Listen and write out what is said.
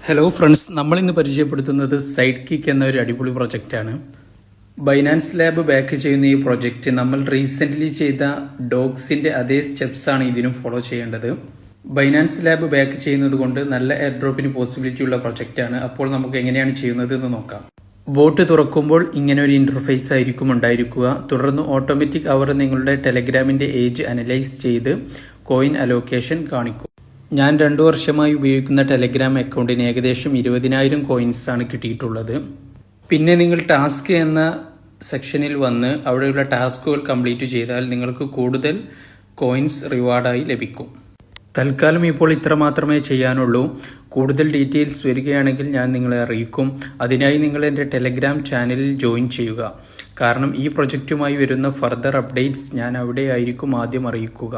Hello friends, നമ്മളിന്ന് പരിചയപ്പെടുത്തുന്നത് side kick എന്ന ഒരു അടിപൊളി പ്രൊജക്റ്റാണ്. ബൈനാൻസ് ലാബ് ബാക്ക് ചെയ്യുന്ന ഈ പ്രൊജക്റ്റ് നമ്മൾ റീസെൻ്റ്ലി ചെയ്ത ഡോഗ്സിൻ്റെ അതേ സ്റ്റെപ്സാണ് ഇതിനും ഫോളോ ചെയ്യേണ്ടത്. ബൈനാൻസ് ലാബ് ബാക്ക് ചെയ്യുന്നത് കൊണ്ട് നല്ല എയർ ഡ്രോപ്പിന് പോസിബിലിറ്റി ഉള്ള പ്രൊജക്റ്റാണ്. അപ്പോൾ നമുക്ക് എങ്ങനെയാണ് ചെയ്യുന്നത് എന്ന് നോക്കാം. ബോട്ട് തുറക്കുമ്പോൾ ഇങ്ങനെ ഒരു ഇൻ്റർഫേസ് ആയിരിക്കും ഉണ്ടായിരിക്കുക. തുടർന്ന് ഓട്ടോമാറ്റിക് അവർ നിങ്ങളുടെ ടെലഗ്രാമിൻ്റെ ഏജ് അനലൈസ് ചെയ്ത് കോയിൻ അലോക്കേഷൻ കാണിക്കും. ഞാൻ 2 വർഷമായി ഉപയോഗിക്കുന്ന ടെലഗ്രാം അക്കൗണ്ടിന് ഏകദേശം 20,000 കോയിൻസാണ് കിട്ടിയിട്ടുള്ളത്. പിന്നെ നിങ്ങൾ ടാസ്ക് എന്ന സെക്ഷനിൽ വന്ന് അവിടെയുള്ള ടാസ്കുകൾ കംപ്ലീറ്റ് ചെയ്താൽ നിങ്ങൾക്ക് കൂടുതൽ കോയിൻസ് റിവാർഡായി ലഭിക്കും. തൽക്കാലം ഇപ്പോൾ ഇത്ര മാത്രമേ ചെയ്യാനുള്ളൂ. കൂടുതൽ ഡീറ്റെയിൽസ് വരികയാണെങ്കിൽ ഞാൻ നിങ്ങളെ അറിയിക്കും. അതിനായി നിങ്ങൾ എൻ്റെ ടെലഗ്രാം ചാനലിൽ ജോയിൻ ചെയ്യുക. കാരണം ഈ പ്രൊജക്റ്റുമായി വരുന്ന ഫർദർ അപ്ഡേറ്റ്സ് ഞാൻ അവിടെ ആയിരിക്കും ആദ്യം അറിയിക്കുക.